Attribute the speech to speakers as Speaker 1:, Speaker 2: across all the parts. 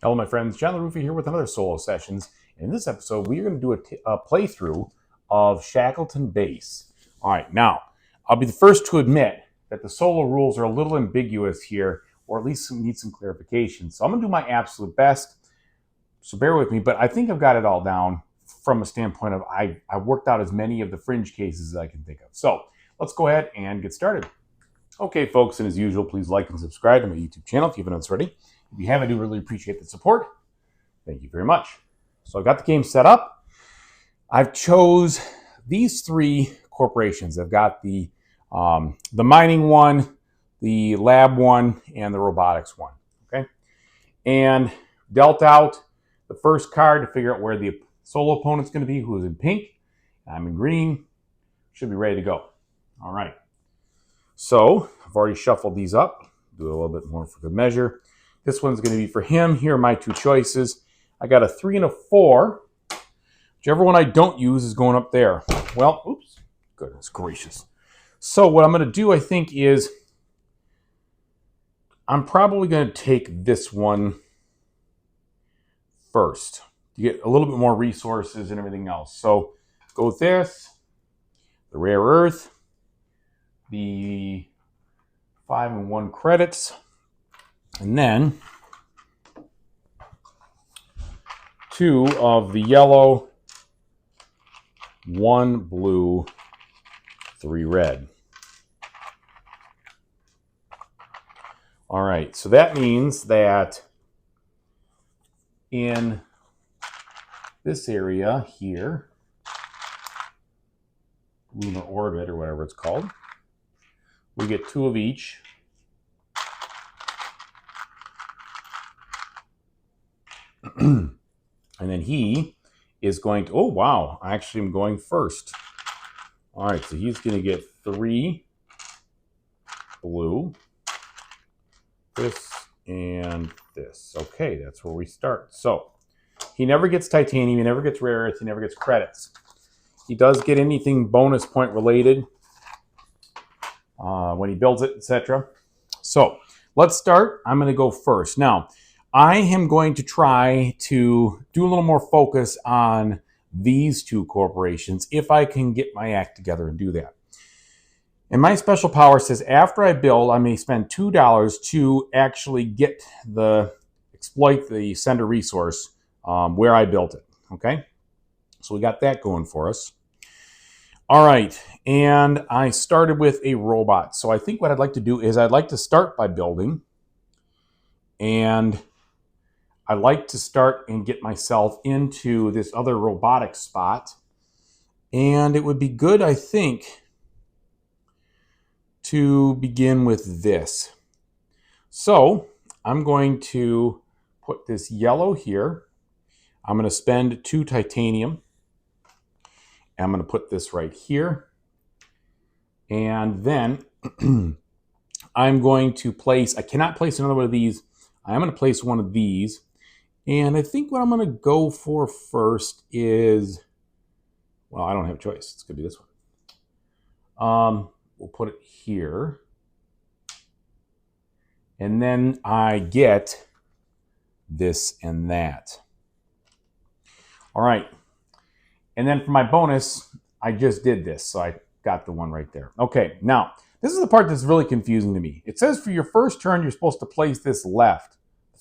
Speaker 1: Hello, my friends. John LaRuffa here with another solo sessions. In this episode, we are going to do a playthrough of Shackleton Base. All right, now, I'll be the first to admit that the solo rules are a little ambiguous here, or at least need some clarification. So I'm going to do my absolute best, so bear with me, but I think I've got it all down from a standpoint of I worked out as many of the fringe cases as I can think of. So let's go ahead and get started. Okay, folks, and as usual, please like and subscribe to my YouTube channel if you haven't already. If you have, I do really appreciate the support. Thank you very much. So I've got the game set up. I've chose these three corporations. I've got the mining one, the lab one, and the robotics one. Okay, and dealt out the first card to figure out where the solo opponent's going to be, who is in pink. I'm in green. Should be ready to go. All right. So I've already shuffled these up. Do a little bit more for good measure. This one's going to be for him. Here are my two choices. I got a 3 and a 4. Whichever one I don't use is going up there. Well, oops, goodness gracious. So what I'm going to do, I think, is I'm probably going to take this one first to get a little bit more resources and everything else. So go with this, the rare earth, the 5 and 1 credits, and then 2 of the yellow, 1 blue, 3 red. All right, so that means that in this area here, lunar orbit or whatever it's called, we get 2 of each. And then he is going to, oh, wow, I actually am going first. All right, so he's going to get 3 blue, this, and this. Okay, that's where we start. So he never gets titanium, he never gets rare earth, he never gets credits. He does get anything bonus point related when he builds it, etc. So let's start. I'm going to go first. Now, I am going to try to do a little more focus on these two corporations if I can get my act together and do that. And my special power says after I build, I may spend $2 to actually exploit the sender resource where I built it. Okay, so we got that going for us. All right, and I started with a robot. So I think what I'd like to do is I'd like to start by building, and I like to start and get myself into this other robotic spot. And it would be good, I think, to begin with this. So I'm going to put this yellow here. I'm going to spend 2 titanium. And I'm going to put this right here. And then I'm going to place, I cannot place another one of these. I am going to place one of these. And I think what I'm going to go for first is, well, I don't have a choice. It's going to be this one. We'll put it here. And then I get this and that. All right. And then for my bonus, I just did this. So I got the one right there. Okay, now, this is the part that's really confusing to me. It says for your first turn, you're supposed to place this left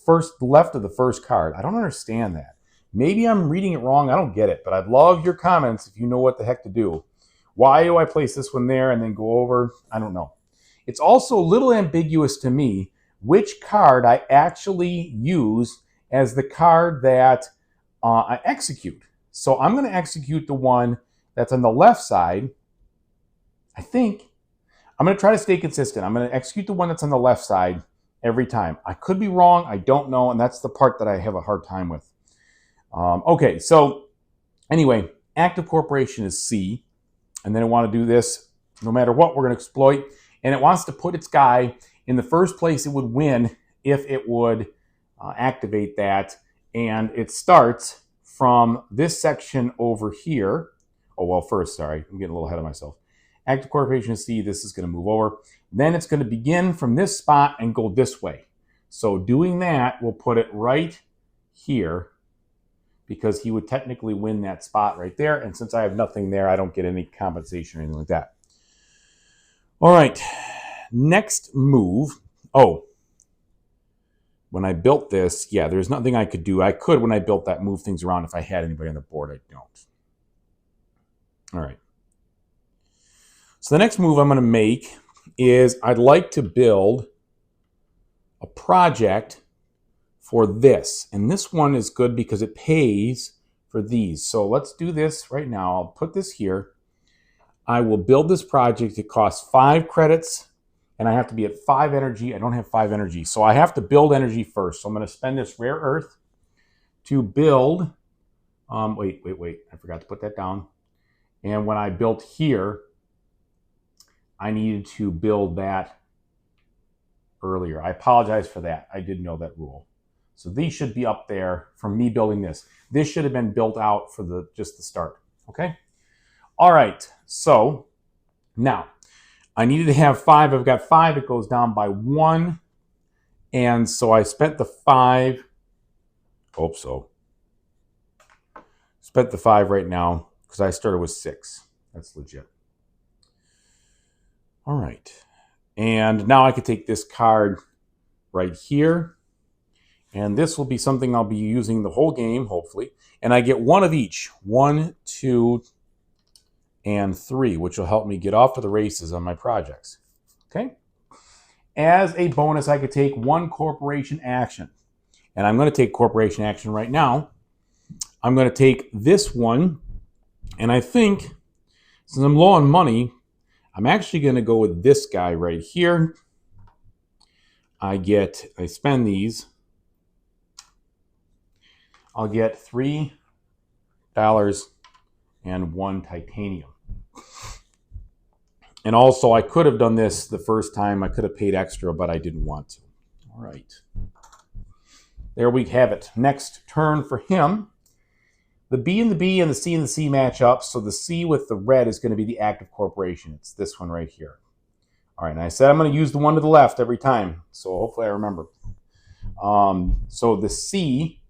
Speaker 1: of the first card. I don't understand that. Maybe I'm reading it wrong. I don't get it, but I'd love your comments if you know what the heck to do. Why do I place this one there and then go over? I don't know. It's also a little ambiguous to me which card I actually use as the card that I execute. So I'm going to execute the one that's on the left side. I think I'm going to try to stay consistent. I'm going to execute the one that's on the left side every time. I could be wrong. I don't know. And that's the part that I have a hard time with. Okay, so anyway, active corporation is C. And then I want to do this no matter what we're going to exploit. And it wants to put its guy in the first place it would win if it would activate that. And it starts from this section over here. Oh, well, first, sorry, I'm getting a little ahead of myself. Active corporation is C, this is going to move over. Then it's going to begin from this spot and go this way. So doing that, we'll put it right here because he would technically win that spot right there. And since I have nothing there, I don't get any compensation or anything like that. All right, next move. Oh, when I built this, yeah, there's nothing I could do. I could, when I built that, move things around if I had anybody on the board. I don't. All right. So the next move I'm going to make is I'd like to build a project for this. And this one is good because it pays for these. So let's do this right now. I'll put this here. I will build this project. It costs 5 credits, and I have to be at 5 energy. I don't have 5 energy, so I have to build energy first. So I'm going to spend this rare earth to build. Wait. I forgot to put that down. And when I built here, I needed to build that earlier. I apologize for that. I didn't know that rule. So these should be up there from me building this. This should have been built out for just the start. Okay? All right. So now I needed to have 5. I've got 5. It goes down by 1. And so I spent the 5. Hope so. Spent the 5 right now because I started with 6. That's legit. All right. And now I could take this card right here. And this will be something I'll be using the whole game, hopefully. And I get 1 of each. 1, 2, and 3, which will help me get off to the races on my projects. Okay? As a bonus, I could take 1 corporation action. And I'm going to take corporation action right now. I'm going to take this one. And I think, since I'm low on money, I'm actually going to go with this guy right here. I spend these. I'll get $3 and 1 titanium. And also, I could have done this the first time. I could have paid extra, but I didn't want to. All right. There we have it. Next turn for him. The B and the B and the C and the C match up. So the C with the red is going to be the active corporation. It's this one right here. All right. And I said I'm going to use the one to the left every time. So hopefully I remember. So the C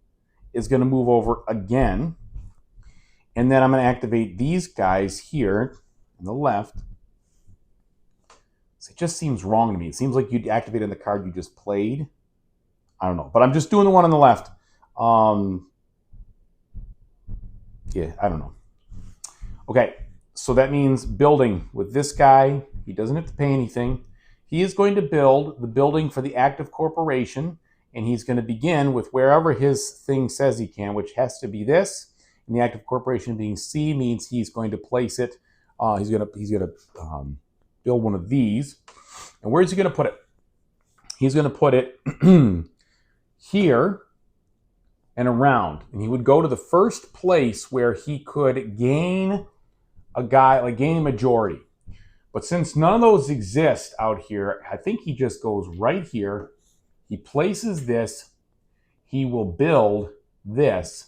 Speaker 1: is going to move over again. And then I'm going to activate these guys here on the left. So it just seems wrong to me. It seems like you'd activate on the card you just played. I don't know. But I'm just doing the one on the left. Yeah, I don't know. Okay, so that means building with this guy. He doesn't have to pay anything. He is going to build the building for the active corporation, and he's going to begin with wherever his thing says he can, which has to be this. And the active corporation being C means he's going to place it. He's going to build one of these. And where's he going to put it? He's going to put it here and around. And he would go to the first place where he could gain gain a majority. But since none of those exist out here, I think he just goes right here. He places this. He will build this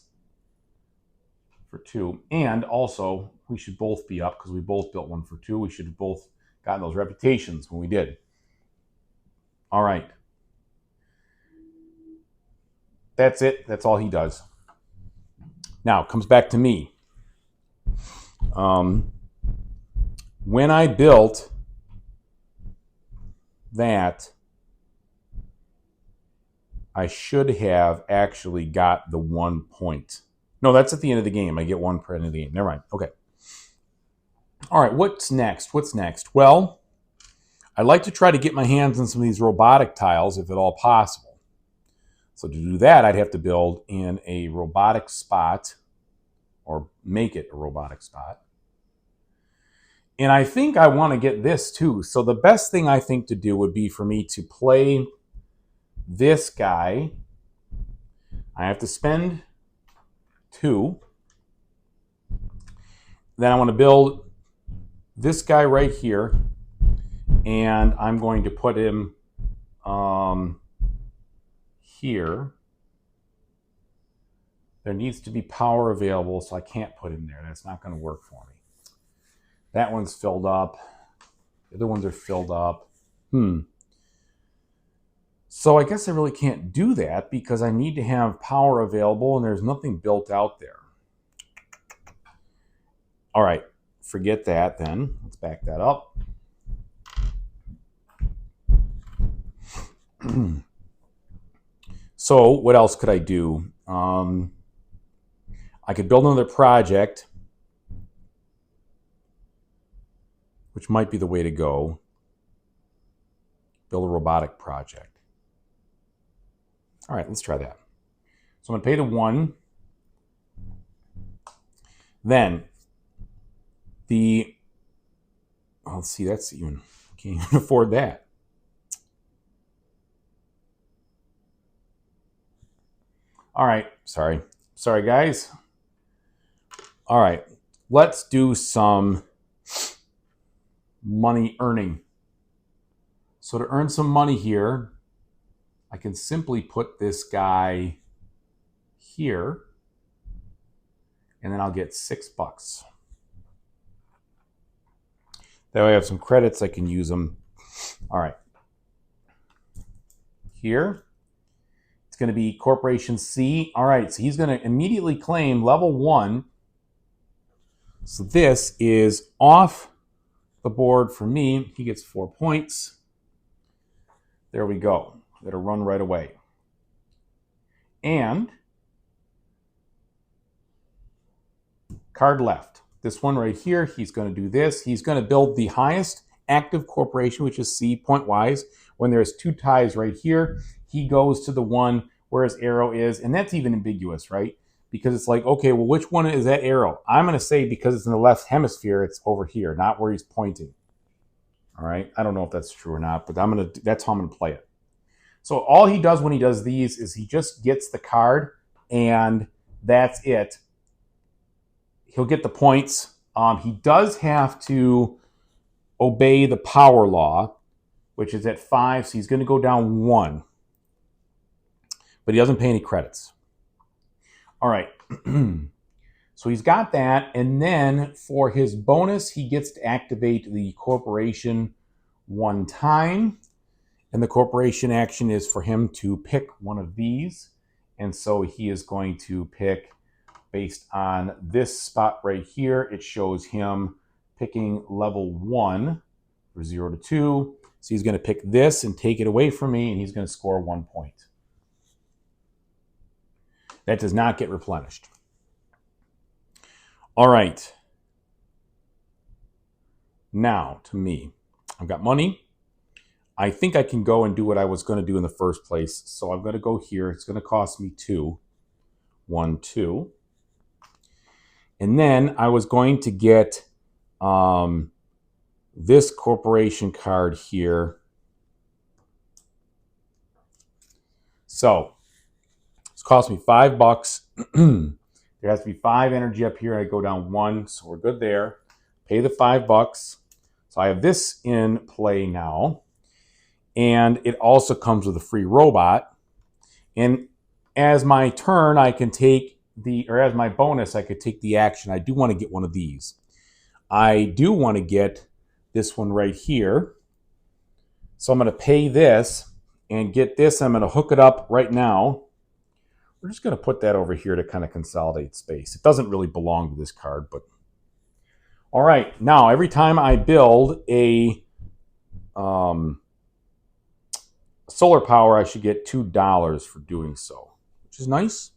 Speaker 1: for 2. And also, we should both be up because we both built one for 2. We should have both gotten those reputations when we did. All right. That's it. That's all he does. Now, it comes back to me. When I built that, I should have actually got the 1 point. No, that's at the end of the game. I get 1 per end of the game. Never mind. Okay. All right, what's next? What's next? Well, I'd like to try to get my hands on some of these robotic tiles, if at all possible. So to do that, I'd have to build in a robotic spot or make it a robotic spot. And I think I want to get this too. So the best thing I think to do would be for me to play this guy. I have to spend 2. Then I want to build this guy right here. And I'm going to put him here. There needs to be power available, so I can't put him there. That's not going to work for me. That one's filled up. The other ones are filled up. So I guess I really can't do that because I need to have power available and there's nothing built out there. All right, forget that then. Let's back that up. So what else could I do? I could build another project, which might be the way to go. Build a robotic project. All right, let's try that. So I'm going to pay the 1. Then let's see, that's even, can't even afford that. All right, sorry guys. All right, let's do some money earning. So to earn some money here, I can simply put this guy here, and then I'll get $6. That way I have some credits, I can use them. All right. Here, it's going to be Corporation C. All right, so he's going to immediately claim level 1. So this is off the board for me. He gets 4 points. There we go. It'll run right away. And card left. This one right here, he's going to do this. He's going to build the highest active corporation, which is C, point-wise. When there's 2 ties right here, he goes to the one where his arrow is, and that's even ambiguous, right? Because it's like, okay, well, which one is that arrow? I'm going to say because it's in the left hemisphere, it's over here, not where he's pointing. All right, I don't know if that's true or not, but that's how I'm going to play it. So all he does when he does these is he just gets the card, and that's it. He'll get the points. He does have to obey the power law, which is at 5, so he's going to go down 1. But he doesn't pay any credits. All right. So he's got that, and then for his bonus, he gets to activate the corporation 1 time. And the corporation action is for him to pick one of these. And so he is going to pick, based on this spot right here, it shows him picking level 1 for 0 to 2. So he's going to pick this and take it away from me, and he's going to score 1 point. That does not get replenished. All right. Now, to me, I've got money. I think I can go and do what I was going to do in the first place. So I'm going to go here. It's going to cost me 2. 1, 2. And then I was going to get this corporation card here. So it's cost me $5. There has to be 5 energy up here. I go down 1, so we're good there. Pay the $5. So I have this in play now. And it also comes with a free robot. And as my turn, I can take as my bonus, I could take the action. I do want to get one of these. I do want to get this one right here. So I'm going to pay this and get this. I'm going to hook it up right now. We're just going to put that over here to kind of consolidate space. It doesn't really belong to this card, but all right. Now, every time I build a solar power, I should get $2 for doing so, which is nice.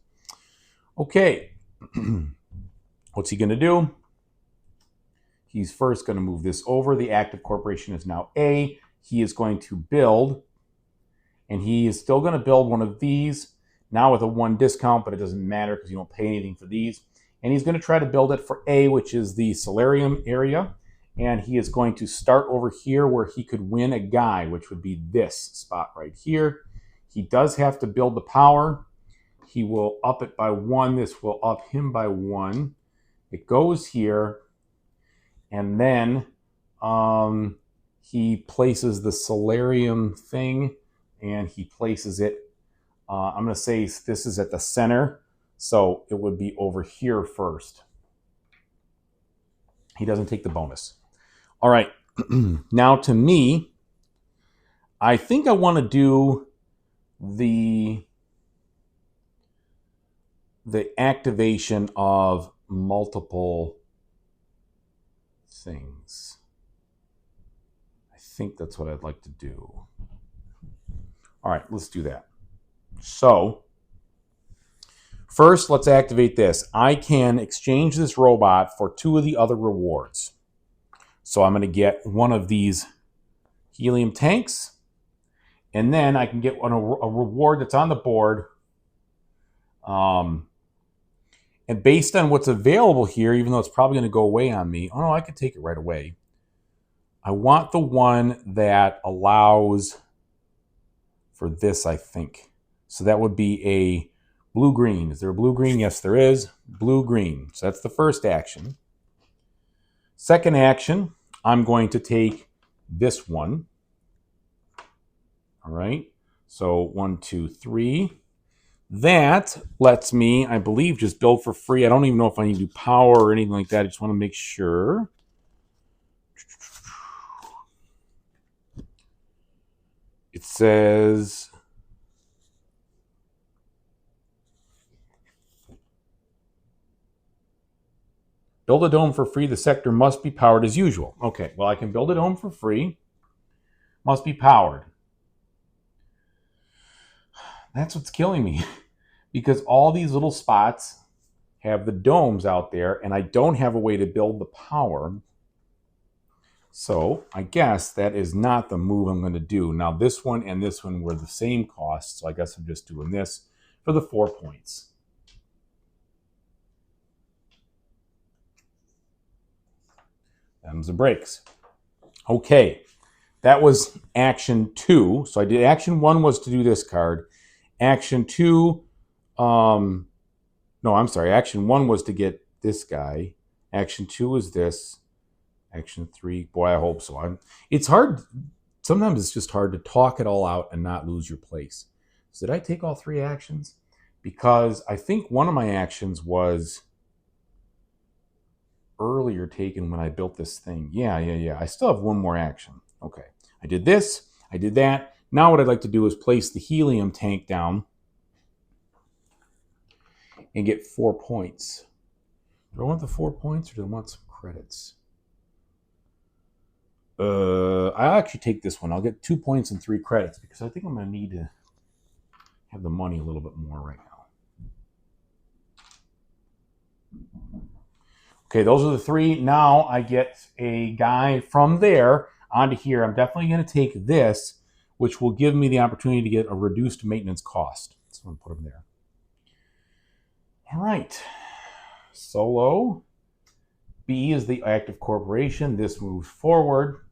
Speaker 1: Okay. What's he going to do? He's first going to move this over. The active corporation is now A. He is going to build, and he is still going to build one of these, now with a 1 discount, but it doesn't matter because you don't pay anything for these. And he's going to try to build it for A, which is the solarium area. And he is going to start over here where he could win a guy, which would be this spot right here. He does have to build the power. He will up it by 1. This will up him by 1. It goes here. And then he places the solarium thing, and he places it. I'm going to say this is at the center, so it would be over here first. He doesn't take the bonus. All right. Now to me, I think I want to do the activation of multiple things. I think that's what I'd like to do. All right, let's do that. So first, let's activate this. I can exchange this robot for 2 of the other rewards. So I'm going to get one of these helium tanks, and then I can get a reward that's on the board. And based on what's available here, even though it's probably going to go away on me, oh no, I could take it right away. I want the one that allows for this, I think. So that would be a blue-green. Is there a blue-green? Yes, there is. Blue-green. So that's the first action. Second action, I'm going to take this one. All right. So 1, 2, 3. That lets me, I believe, just build for free. I don't even know if I need to do power or anything like that. I just want to make sure. It says build a dome for free. The sector must be powered as usual. Okay, well, I can build a dome for free. Must be powered. That's what's killing me. Because all these little spots have the domes out there, and I don't have a way to build the power. So I guess that is not the move I'm going to do. Now, this one and this one were the same cost, so I guess I'm just doing this for the 4 points. Them's the brakes. Okay, that was action 2. So I did action 1 was to do this card. Action 2, no, I'm sorry. Action 1 was to get this guy. Action 2 is this. Action 3, boy, I hope so. It's hard. Sometimes it's just hard to talk it all out and not lose your place. So did I take all 3 actions? Because I think one of my actions was earlier taken when I built this thing. Yeah. I still have one more action. Okay. I did this. I did that. Now what I'd like to do is place the helium tank down and get 4 points. Do I want the 4 points or do I want some credits? I'll actually take this one. I'll get 2 points and 3 credits because I think I'm going to need to have the money a little bit more right now. Okay, those are the 3. Now I get a guy from there onto here. I'm definitely going to take this, which will give me the opportunity to get a reduced maintenance cost. So I'm going to put him there. All right. Solo. B is the active corporation. This moves forward.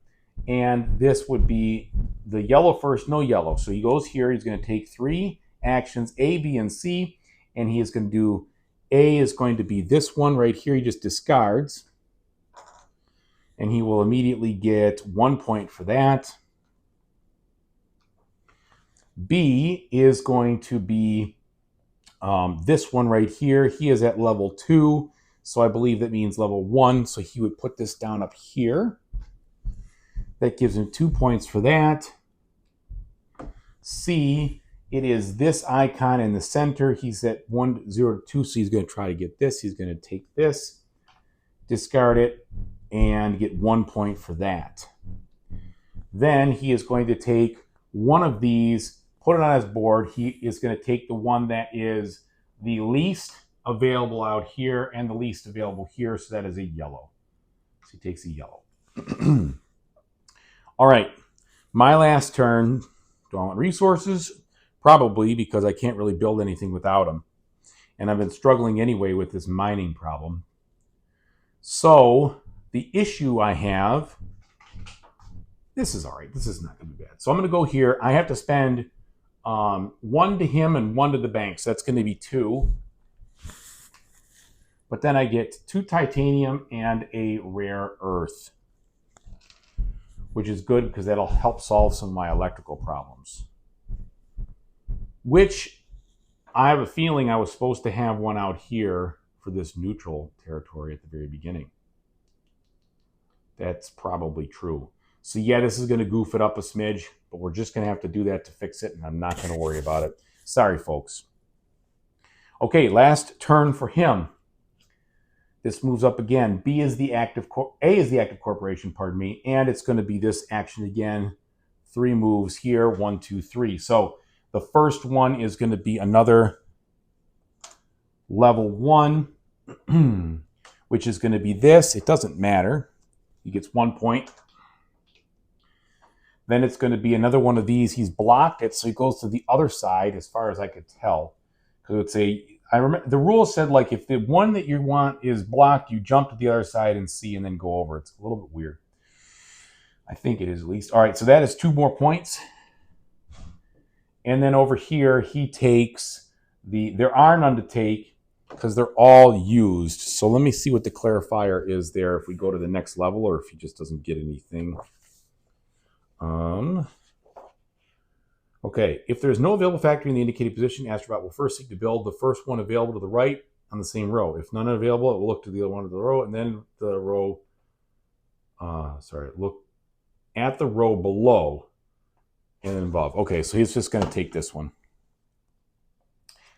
Speaker 1: And this would be the yellow first, no yellow. So he goes here. He's going to take 3 actions, A, B, and C. And he is going to do, A is going to be this one right here. He just discards. And he will immediately get 1 point for that. B is going to be this one right here. He is at level 2. So I believe that means level 1. So he would put this down up here. That gives him 2 points for that. C, it is this icon in the center. He's at 1, 0, 2, so he's going to try to get this. He's going to take this, discard it, and get 1 point for that. Then he is going to take one of these, put it on his board. He is going to take the one that is the least available out here and the least available here, so that is a yellow. So he takes a yellow. All right, my last turn. Do I want resources? Probably, because I can't really build anything without them. And I've been struggling anyway with this mining problem. So the issue I have, this is all right. This is not going to be bad. So I'm going to go here. I have to spend 1 to him and 1 to the bank. So that's going to be 2. But then I get 2 titanium and a rare earth, which is good because that'll help solve some of my electrical problems. Which I have a feeling I was supposed to have one out here for this neutral territory at the very beginning. That's probably true. So yeah, this is going to goof it up a smidge, but we're just going to have to do that to fix it, and I'm not going to worry about it. Sorry, folks. Okay, last turn for him. This moves up again. A is the active corporation, pardon me, and it's going to be this action again. 3 moves here, 1, 2, 3. So the first one is going to be another level 1, which is going to be this. It doesn't matter. He gets 1 point. Then it's going to be another one of these. He's blocked it, so he goes to the other side, as far as I could tell. Because I remember the rule said, like, if the one that you want is blocked, you jump to the other side and see, and then go over. It's a little bit weird. I think it is, at least. All right, so that is 2 more points. And then over here, he takes there are none to take because they're all used. So let me see what the clarifier is there if we go to the next level, or if he just doesn't get anything. Okay, if there's no available factory in the indicated position, Astrobot will first seek to build the first one available to the right on the same row. If none available, it will look to the other one of the row, and then the row, look at the row below and then above. Okay, so he's just going to take this one.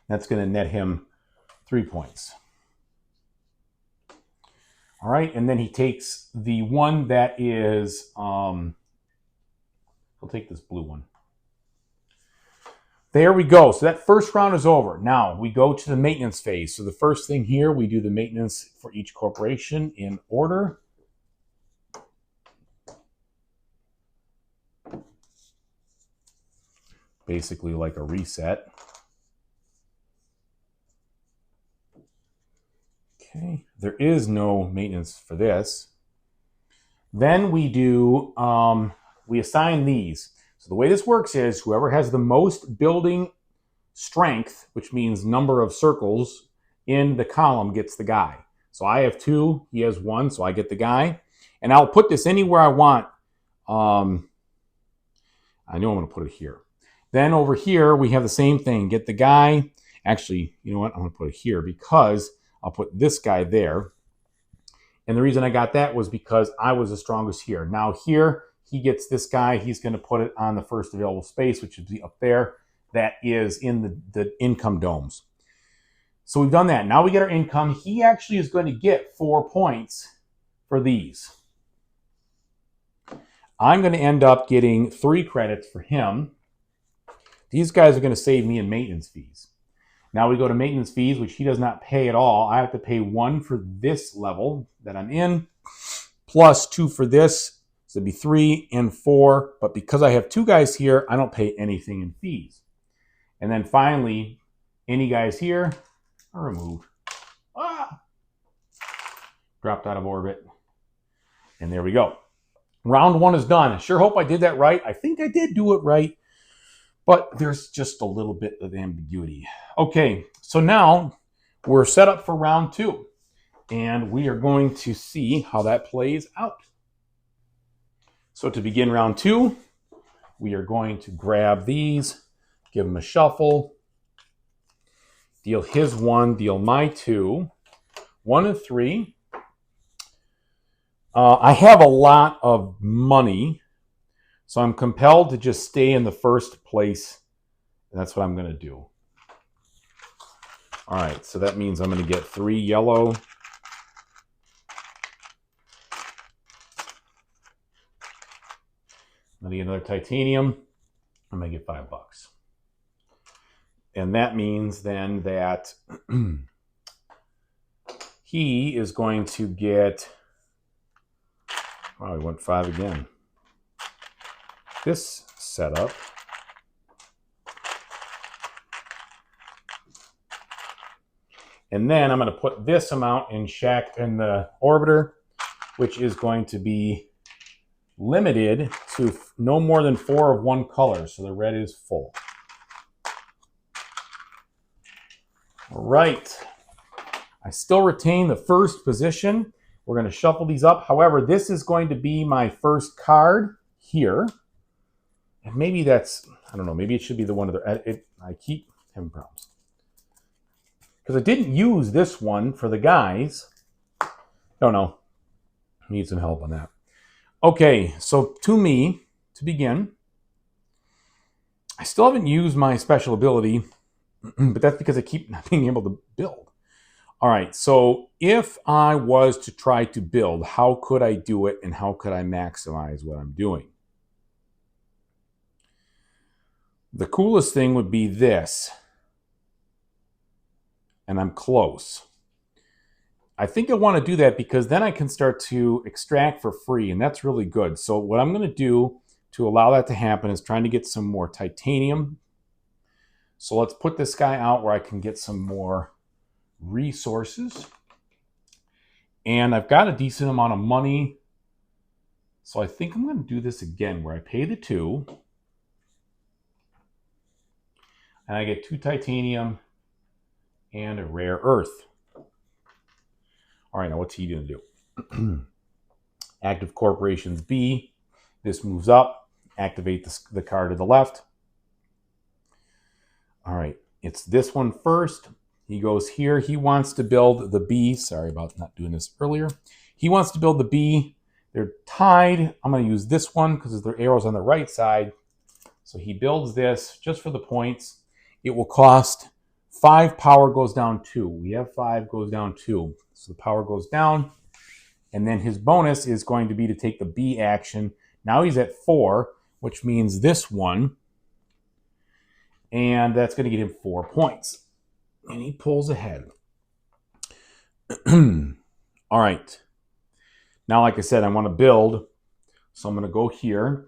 Speaker 1: That's going to net him 3 points. All right, and then he takes the one that is, he'll take this blue one. There we go. So that first round is over. Now we go to the maintenance phase. So the first thing here, we do the maintenance for each corporation in order. Basically like a reset. Okay, there is no maintenance for this. Then we do, we assign these. So the way this works is whoever has the most building strength, which means number of circles in the column, gets the guy. So I have 2, he has 1, so I get the guy. And I'll put this anywhere I want. I know I'm going to put it here. Then over here, we have the same thing. Get the guy. Actually, you know what? I'm going to put it here because I'll put this guy there. And the reason I got that was because I was the strongest here. Now here, he gets this guy. He's going to put it on the first available space, which would be up there. That is in the income domes. So we've done that. Now we get our income. He actually is going to get 4 points for these. I'm going to end up getting 3 credits for him. These guys are going to save me in maintenance fees. Now we go to maintenance fees, which he does not pay at all. I have to pay 1 for this level that I'm in, plus 2 for this. So it'd be 3 and 4. But because I have 2 guys here, I don't pay anything in fees. And then finally, any guys here are removed. Dropped out of orbit. And there we go. Round 1 is done. I sure hope I did that right. I think I did do it right. But there's just a little bit of ambiguity. Okay, so now we're set up for round 2. And we are going to see how that plays out. So to begin round 2, we are going to grab these, give them a shuffle, deal his 1, deal my 2, 1 and 3. I have a lot of money, so I'm compelled to just stay in the first place, and that's what I'm going to do. All right, so that means I'm going to get 3 yellow. I'm going to get another titanium. I'm going to get $5. And that means then that he is going to get, oh, he went 5 again. This setup. And then I'm going to put this amount in the orbiter, which is going to be limited to no more than 4 of one color. So the red is full. All right. I still retain the first position. We're going to shuffle these up. However, this is going to be my first card here. And maybe that's, I don't know, maybe it should be the one of the, I keep having problems. Because I didn't use this one for the guys. Don't know. Need some help on that. Okay, so to me, to begin, I still haven't used my special ability, but that's because I keep not being able to build. All right, so if I was to try to build, how could I do it and how could I maximize what I'm doing? The coolest thing would be this, and I'm close. I think I want to do that because then I can start to extract for free, and that's really good. So what I'm going to do to allow that to happen is trying to get some more titanium. So let's put this guy out where I can get some more resources. And I've got a decent amount of money. So I think I'm going to do this again where I pay the 2. And I get 2 titanium and a rare earth. All right, now what's he going to do? Active corporations B. This moves up. Activate the card to the left. All right, it's this one first. He goes here. He wants to build the B. Sorry about not doing this earlier. He wants to build the B. They're tied. I'm going to use this one because their arrow's on the right side. So he builds this just for the points. It will cost 5. Power goes down 2. We have 5, goes down 2. So the power goes down. And then his bonus is going to be to take the B action. Now he's at 4, which means this one. And that's going to get him 4 points. And he pulls ahead. All right. Now, like I said, I want to build. So I'm going to go here.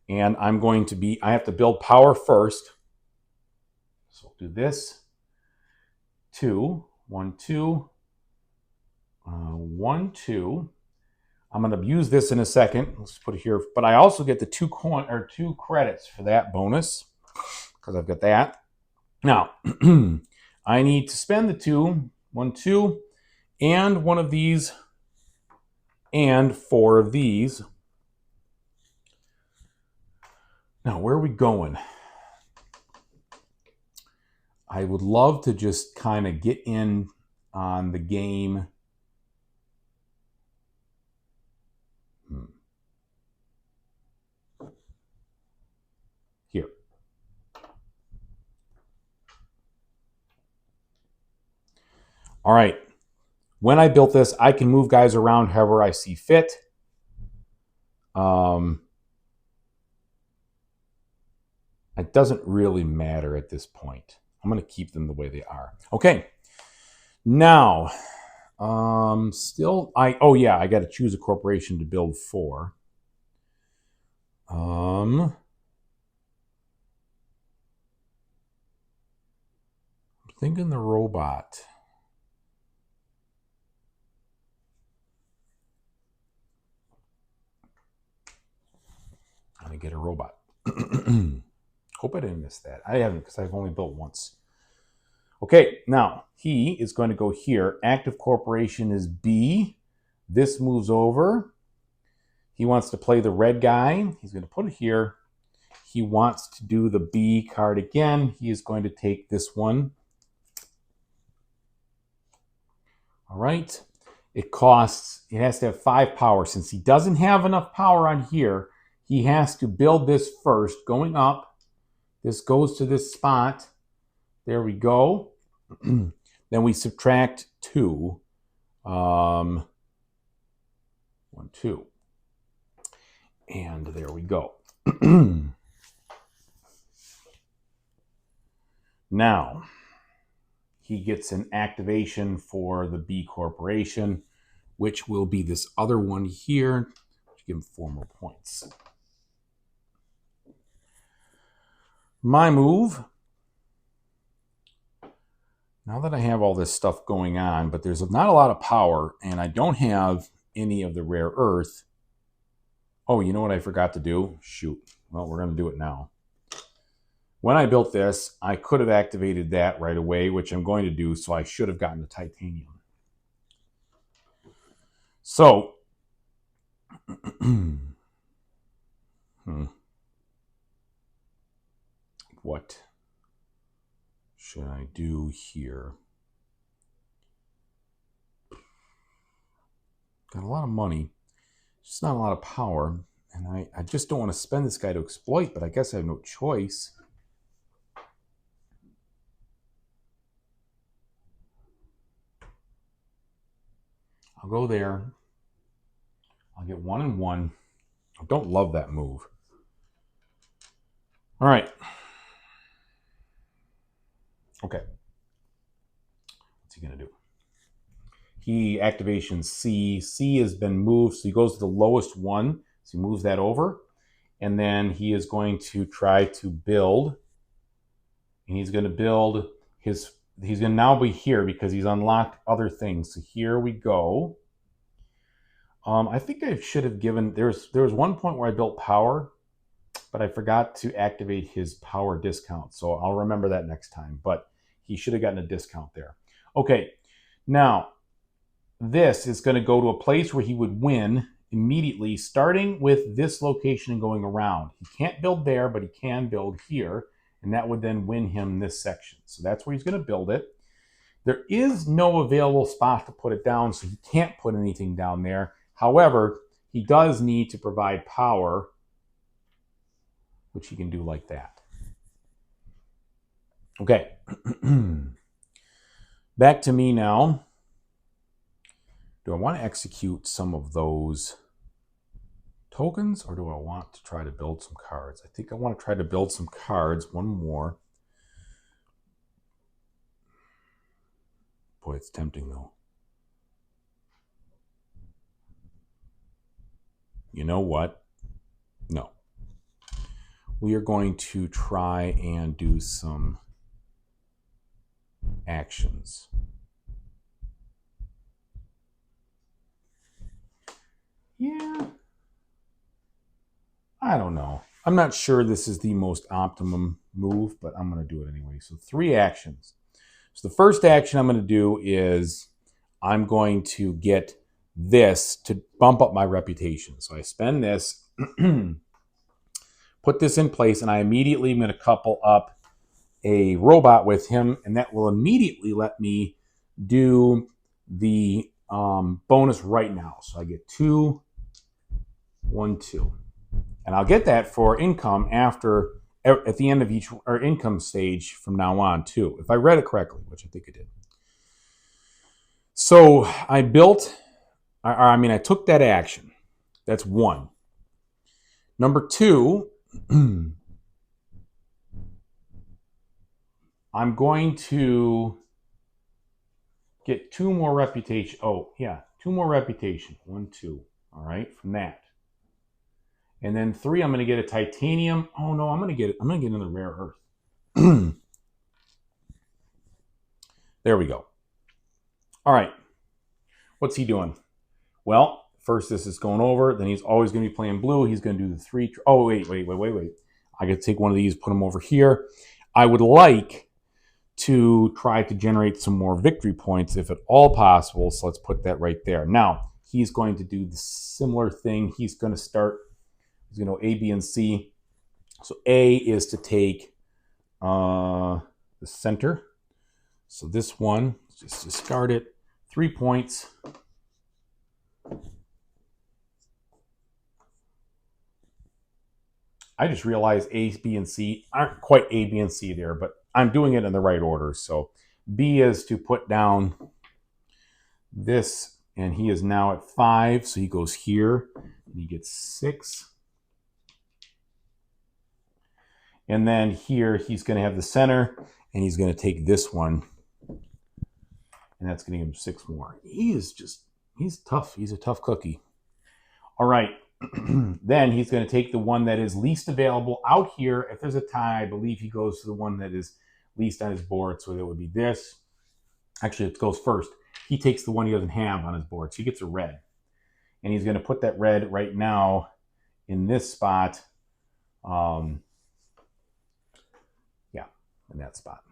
Speaker 1: And I'm going to be, I have to build power first. So I'll do this. 2, 1, 2. 1, 2. I'm going to use this in a second. Let's put it here. But I also get the 2 credits for that bonus because I've got that. Now, I need to spend the 2, 1, 2, and one of these, and 4 of these. Now, where are we going? I would love to just kind of get in on the game. Here. All right. When I built this, I can move guys around however I see fit. It doesn't really matter at this point. I'm going to keep them the way they are. Okay. Now, I got to choose a corporation to build for. I'm thinking the robot. I'm going to get a robot. Hope I didn't miss that. I haven't because I've only built once. Okay, now he is going to go here. Active corporation is B. This moves over. He wants to play the red guy. He's going to put it here. He wants to do the B card again. He is going to take this one. All right. It has to have 5 power. Since he doesn't have enough power on here, he has to build this first, going up. This goes to this spot. There we go. Then we subtract 2. 1, 2. And there we go. Now, he gets an activation for the B corporation, which will be this other one here. Give him 4 more points. My move. Now that I have all this stuff going on, but there's not a lot of power, and I don't have any of the rare earth. Oh, you know what I forgot to do? Shoot. Well, we're going to do it now. When I built this, I could have activated that right away, which I'm going to do, so I should have gotten the titanium. So, what should I do here? Got a lot of money. Just not a lot of power. And I just don't want to spend this guy to exploit, but I guess I have no choice. I'll go there. I'll get 1 and 1. I don't love that move. All right. Okay. What's he going to do? He activation C. C has been moved, so he goes to the lowest one. So he moves that over. And then he is going to try to build. And he's going to build his... He's going to now be here because he's unlocked other things. So here we go. I think I should have given... There was one point where I built power, but I forgot to activate his power discount. So I'll remember that next time. But he should have gotten a discount there. Okay, now this is going to go to a place where he would win immediately, starting with this location and going around. He can't build there, but he can build here, and that would then win him this section. So that's where he's going to build it. There is no available spot to put it down, so he can't put anything down there. However, he does need to provide power, which he can do like that. Okay. Back to me now. Do I want to execute some of those tokens, or do I want to try to build some cards? I think I want to try to build some cards. One more. Boy, it's tempting, though. You know what? No. We are going to try and do some actions. Yeah. I don't know. I'm not sure this is the most optimum move, but I'm going to do it anyway. So 3 actions. So the first action I'm going to do is I'm going to get this to bump up my reputation. So I spend this, put this in place, and I immediately am going to couple up a robot with him, and that will immediately let me do the bonus right now. So I get 2, 1, 2. And I'll get that for income after, at the end of each or income stage from now on too, if I read it correctly, which I think I did. So I took that action. That's 1. Number 2, I'm going to get 2 more reputation. Oh, yeah, 2 more reputation. 1, 2. All right, from that. And then 3, I'm going to get a titanium. Oh no, I'm going to get another rare earth. There we go. All right. What's he doing? Well, first this is going over. Then he's always going to be playing blue. He's going to do the 3. Oh, wait. I got to take one of these, put them over here. I would like to try to generate some more victory points if at all possible. So let's put that right there. Now, he's going to do the similar thing. He's going to start... He's going to go A, B, and C. So A is to take the center. So this one, just discard it. 3 points. I just realized A, B, and C aren't quite A, B, and C there, but I'm doing it in the right order. So B is to put down this, and he is now at 5. So he goes here, and he gets 6. And then here, he's going to have the center, and he's going to take this one. And that's going to give him 6 more. He's tough. He's a tough cookie. All right. Then he's going to take the one that is least available out here. If there's a tie, I believe he goes to the one that is least on his board. So that would be this. Actually, it goes first. He takes the one he doesn't have on his board. So he gets a red. And he's going to put that red right now in this spot. In that spot.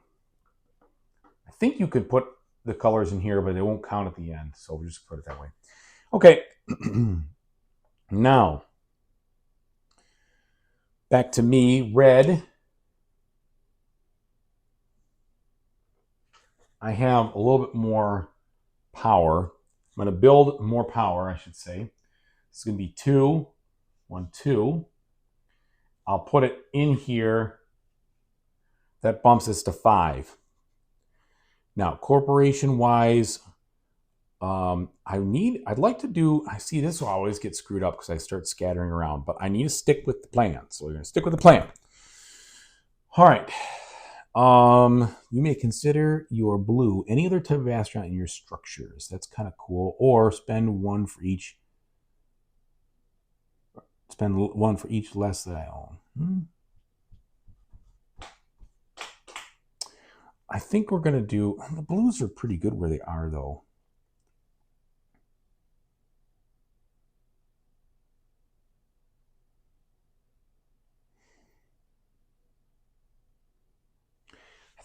Speaker 1: I think you could put the colors in here, but they won't count at the end. So we'll just put it that way. Okay. Now, back to me. Red. I have a little bit more power. I'm going to build more power, I should say. It's going to be 2, 1, 2. I'll put it in here. That bumps us to 5. Now, corporation-wise, I'd like to do, I see this will always get screwed up because I start scattering around, but I need to stick with the plan. So we're going to stick with the plan. All right. You may consider your blue any other type of astronaut in your structures. That's kind of cool. Or spend one for each. Spend one for each less that I own. I think we're going to do, the blues are pretty good where they are though.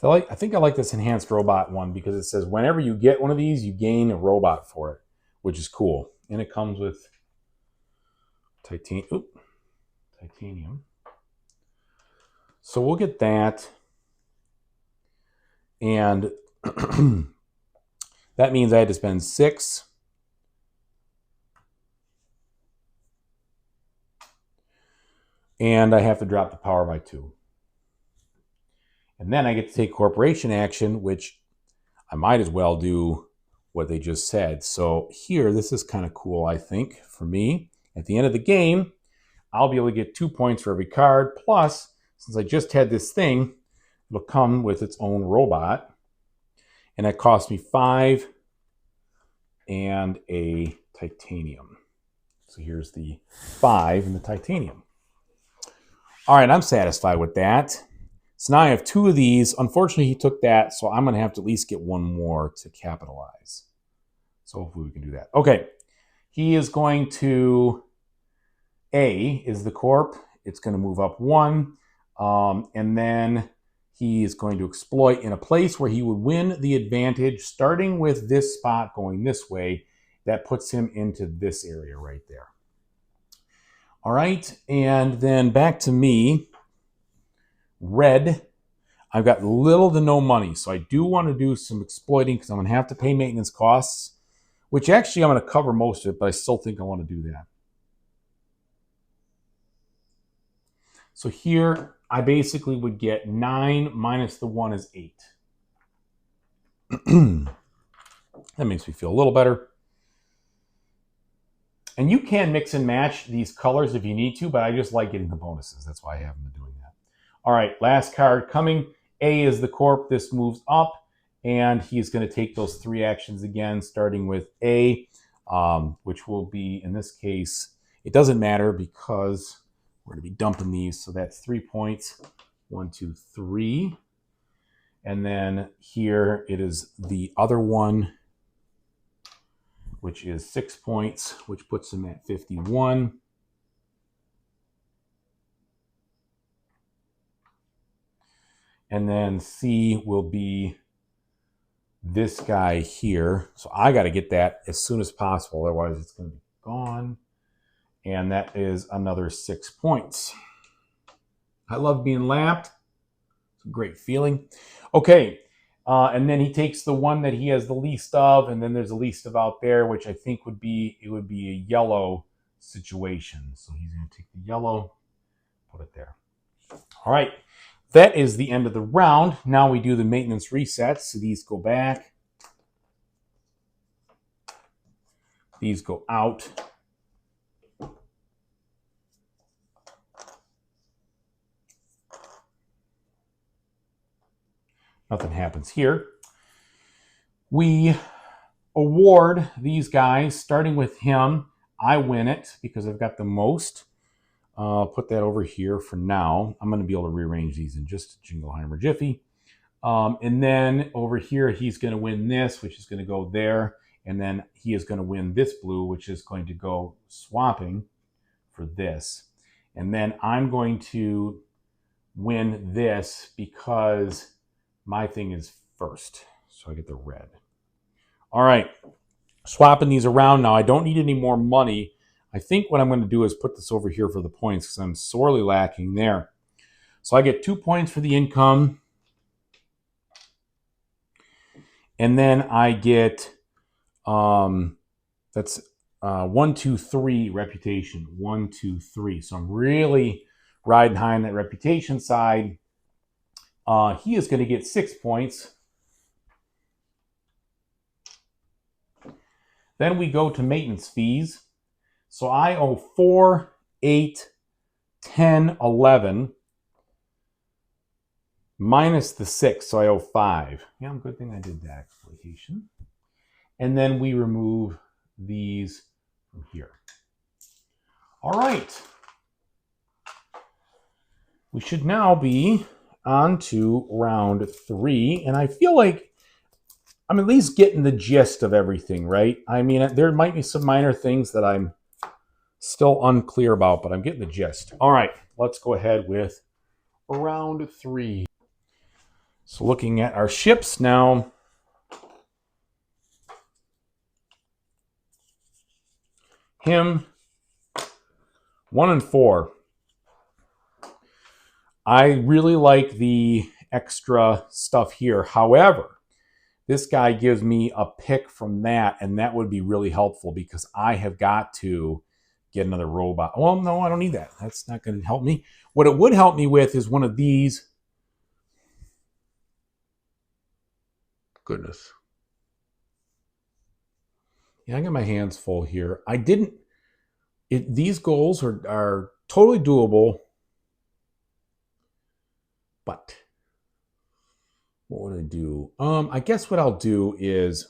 Speaker 1: I think I like this enhanced robot one because it says whenever you get one of these, you gain a robot for it, which is cool. And it comes with titanium. So we'll get that. And that means I had to spend 6. And I have to drop the power by 2. And then I get to take corporation action, which I might as well do what they just said. So here, this is kind of cool, I think, for me. At the end of the game, I'll be able to get 2 points for every card. Plus, since I just had this thing, it'll come with its own robot. And that cost me 5 and a titanium. So here's the 5 and the titanium. All right, I'm satisfied with that. So now I have 2 of these. Unfortunately, he took that, so I'm going to have to at least get 1 more to capitalize. So hopefully we can do that. Okay, he is going to, A is the corp. It's going to move up 1. And then he is going to exploit in a place where he would win the advantage, starting with this spot going this way. That puts him into this area right there. All right, and then back to me. Red, I've got little to no money, so I do want to do some exploiting because I'm going to have to pay maintenance costs, which actually I'm going to cover most of it, but I still think I want to do that. So here, I basically would get 9 minus the 1 is 8. That makes me feel a little better. And you can mix and match these colors if you need to, but I just like getting the bonuses. That's why I haven't been doing that. All right, last card coming. A is the corp. This moves up, and he's going to take those 3 actions again, starting with A, which will be, in this case, it doesn't matter because we're going to be dumping these. So that's 3 points. 1, 2, 3. And then here it is the other one, which is 6 points, which puts him at 51. And then C will be this guy here. So I got to get that as soon as possible. Otherwise, it's going to be gone. And that is another 6 points. I love being lapped. It's a great feeling. Okay. And then he takes the one that he has the least of. And then there's a least of out there, which I think would be a yellow situation. So he's going to take the yellow, put it there. All right. That is the end of the round. Now we do the maintenance resets. So these go back. These go out. Nothing happens here. We award these guys, starting with him. I win it because I've got the most. Put that over here for now. I'm going to be able to rearrange these in just a Jingleheimer jiffy. And then over here, he's going to win this, which is going to go there. And then he is going to win this blue, which is going to go swapping for this. And then I'm going to win this because my thing is first. So I get the red. All right. Swapping these around now. I don't need any more money. I think what I'm going to do is put this over here for the points because I'm sorely lacking there. So I get 2 points for the income. And then I get, that's 1, 2, 3 reputation. 1, 2, 3. So I'm really riding high on that reputation side. He is going to get 6 points. Then we go to maintenance fees. So I owe 4, 8, 10, 11, minus the 6, so I owe 5. Yeah, good thing I did that exploitation. And then we remove these from here. All right. We should now be on to round 3, and I feel like I'm at least getting the gist of everything, right? I mean, there might be some minor things that I'm still unclear about, but I'm getting the gist. All right, let's go ahead with round 3. So looking at our ships now. Him, 1 and 4. I really like the extra stuff here. However, this guy gives me a pick from that, and that would be really helpful because I have got to get another robot. Well, no, I don't need that. That's not going to help me. What it would help me with is one of these. Goodness. Yeah, I got my hands full here. I didn't. These goals are totally doable, but what would I do? I guess what I'll do is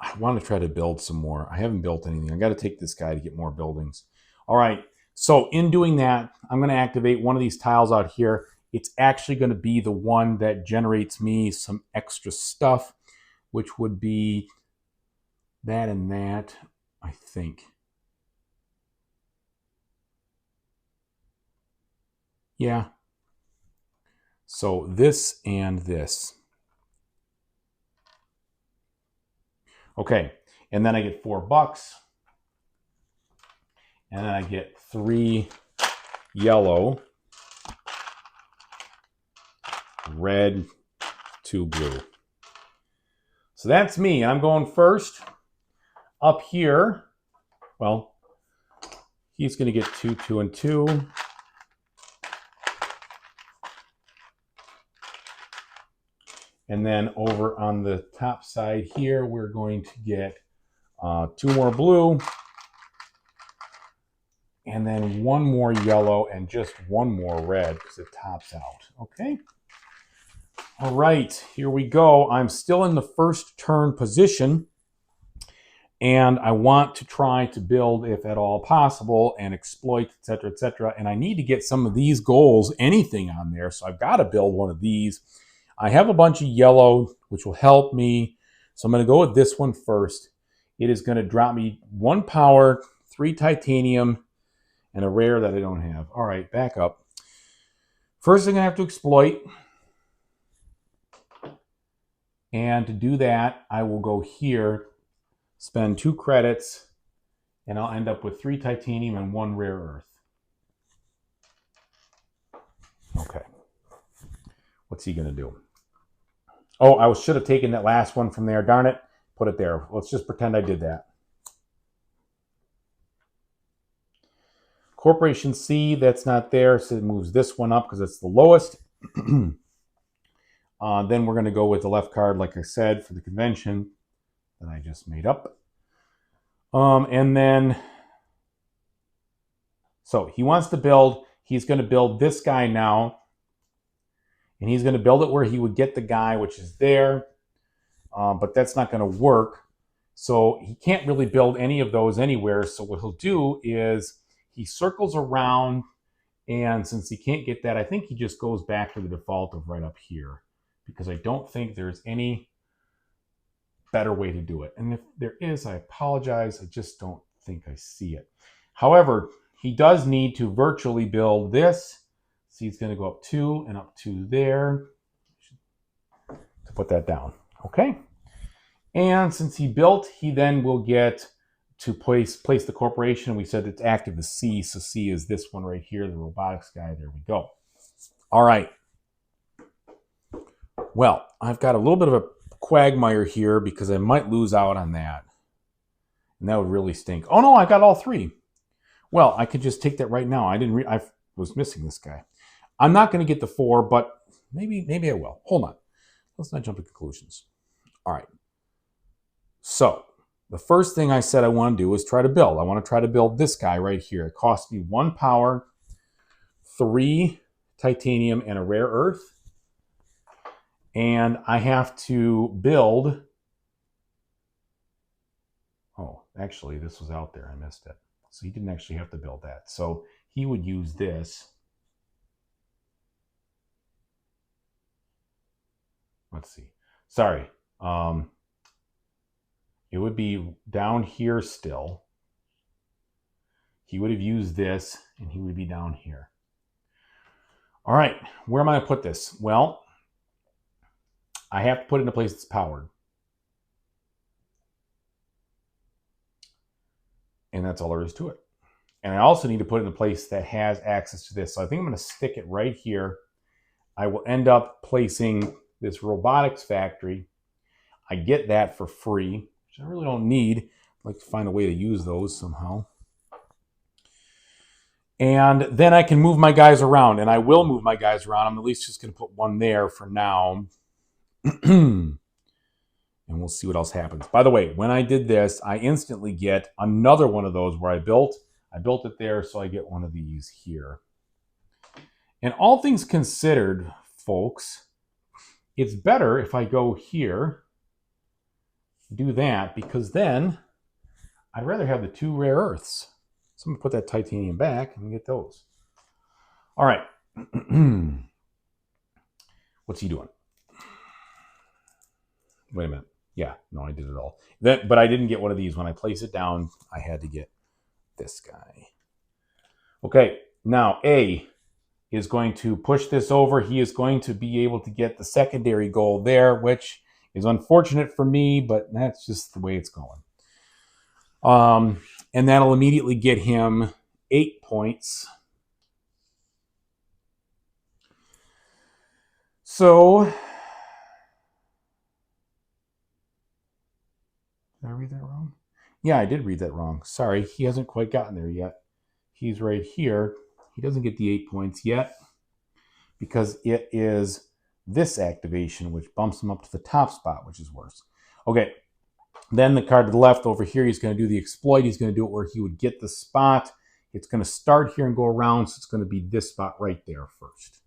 Speaker 1: I want to try to build some more. I haven't built anything. I got to take this guy to get more buildings. All right. So in doing that, I'm going to activate one of these tiles out here. It's actually going to be the one that generates me some extra stuff, which would be that and that, I think. Yeah. So this and this. Okay. And then I get $4. And then I get 3 yellow, red, 2 blue. So that's me. I'm going first. Up here, well, he's going to get 2, 2, and 2. And then over on the top side here, we're going to get 2 more blue. And then 1 more yellow and just 1 more red because it tops out. Okay. All right, here we go. I'm still in the first turn position. And I want to try to build, if at all possible, and exploit, etc., etc. And I need to get some of these goals, anything on there. So I've got to build one of these. I have a bunch of yellow, which will help me. So I'm going to go with this one first. It is going to drop me 1 power, 3 titanium, and a rare that I don't have. All right, back up. First thing I have to exploit. And to do that, I will go here, spend 2 credits, and I'll end up with 3 titanium and 1 rare earth. Okay. What's he going to do? Oh, I should have taken that last one from there. Darn it. Put it there. Let's just pretend I did that. Corporation C, that's not there, so it moves this one up because it's the lowest. Then we're going to go with the left card, like I said, for the convention that I just made up. And then, so he wants to build, he's going to build this guy now. And he's going to build it where he would get the guy, which is there. But that's not going to work. So he can't really build any of those anywhere. So what he'll do is he circles around. And since he can't get that, I think he just goes back to the default of right up here. Because I don't think there's any better way to do it. And if there is, I apologize. I just don't think I see it. However, he does need to virtually build this. So he's going to go up 2 and up 2 there to put that down. Okay. And since he built, he then will get to place the corporation. We said it's active as C. So C is this one right here, the robotics guy. There we go. All right. Well, I've got a little bit of a quagmire here because I might lose out on that. And that would really stink. Oh no, I got all three. Well, I could just take that right now. I was missing this guy. I'm not going to get the 4, but maybe I will. Hold on. Let's not jump to conclusions. All right. So the first thing I said I want to do is try to build. I want to try to build this guy right here. It cost me 1 power, 3 titanium, and a rare earth. And I have to build. Oh, actually, this was out there. I missed it. So he didn't actually have to build that. So he would use this. Let's see. Sorry. It would be down here still. He would have used this, and he would be down here. All right. Where am I going to put this? Well, I have to put it in a place that's powered. And that's all there is to it. And I also need to put it in a place that has access to this. So I think I'm going to stick it right here. I will end up placing this robotics factory. I get that for free, which I really don't need. I'd like to find a way to use those somehow. And then I can move my guys around. And I will move my guys around. I'm at least just going to put one there for now. And we'll see what else happens. By the way, when I did this, I instantly get another one of those where I built it there, so I get one of these here. And all things considered, folks, it's better if I go here, do that, because then I'd rather have the 2 rare earths. So I'm going to put that titanium back and get those. All right. What's he doing? Wait a minute. Yeah, no, I did it all. But I didn't get one of these. When I place it down, I had to get this guy. Okay, now A is going to push this over. He is going to be able to get the secondary goal there, which is unfortunate for me, but that's just the way it's going. And that'll immediately get him 8 points. So... Did I read that wrong? Yeah, I did read that wrong. Sorry, he hasn't quite gotten there yet. He's right here. He doesn't get the 8 points yet because it is this activation, which bumps him up to the top spot, which is worse. Okay, then the card to the left over here, he's going to do the exploit. He's going to do it where he would get the spot. It's going to start here and go around, so it's going to be this spot right there first.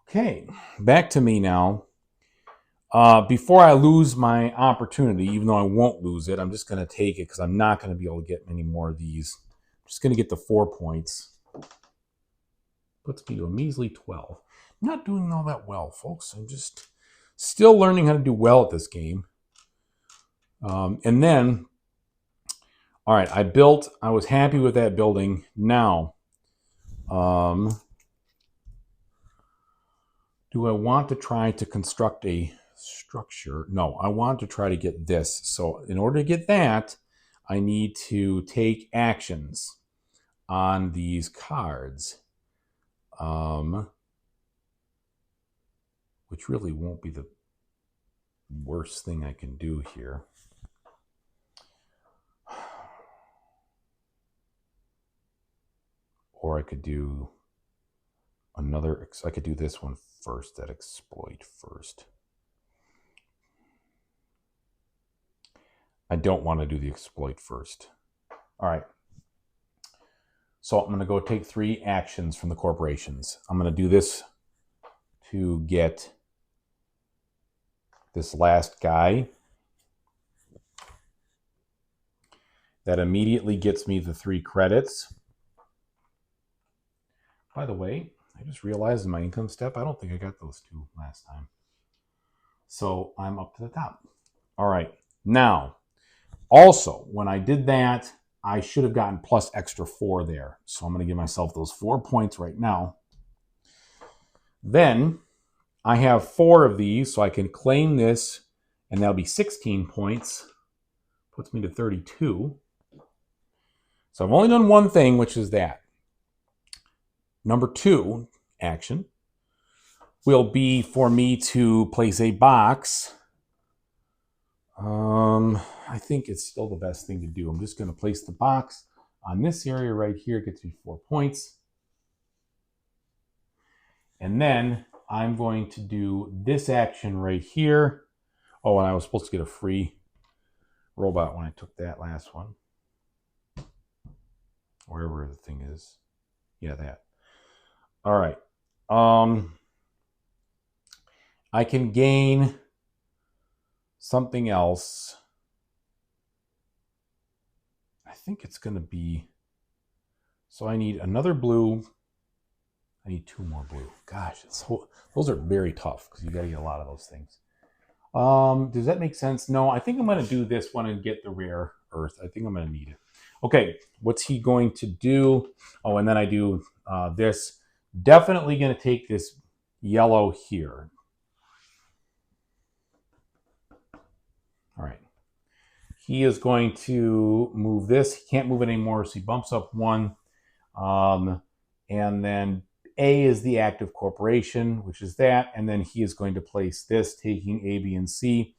Speaker 1: Okay, back to me now. Before I lose my opportunity, even though I won't lose it, I'm just going to take it because I'm not going to be able to get many more of these. I'm just going to get the 4 points. Puts me to a measly 12. I'm not doing all that well, folks. I'm just still learning how to do well at this game. And then, all right, I was happy with that building. Now, do I want to try to construct a structure? No, I want to try to get this. So in order to get that, I need to take actions on these cards, which really won't be the worst thing I can do here. Or I could do another, I could do this one first, that exploit first. I don't want to do the exploit first. All right. So I'm going to go take 3 actions from the corporations. I'm going to do this to get this last guy. That immediately gets me the 3 credits. By the way, I just realized in my income step, I don't think I got those 2 last time. So I'm up to the top. All right. Now, also, when I did that, I should have gotten plus extra 4 there. So I'm going to give myself those 4 points right now. Then I have 4 of these, so I can claim this, and that'll be 16 points. Puts me to 32. So I've only done one thing, which is that. Number 2, action. will be for me to place a box. I think it's still the best thing to do. I'm just going to place the box on this area right here. It gets me 4 points. And then I'm going to do this action right here. Oh, and I was supposed to get a free robot when I took that last one. Wherever the thing is. Yeah, that. All right. I can gain something else. I think it's going to be... So I need another blue. I need 2 more blue. Gosh, those are very tough because you got to get a lot of those things. Does that make sense? No, I think I'm going to do this one and get the rare earth. I think I'm going to need it. Okay, what's he going to do? Oh, and then I do this. Definitely going to take this yellow here. All right. He is going to move this. He can't move it anymore, so he bumps up 1. And then A is the active corporation, which is that. And then he is going to place this, taking A, B, and C.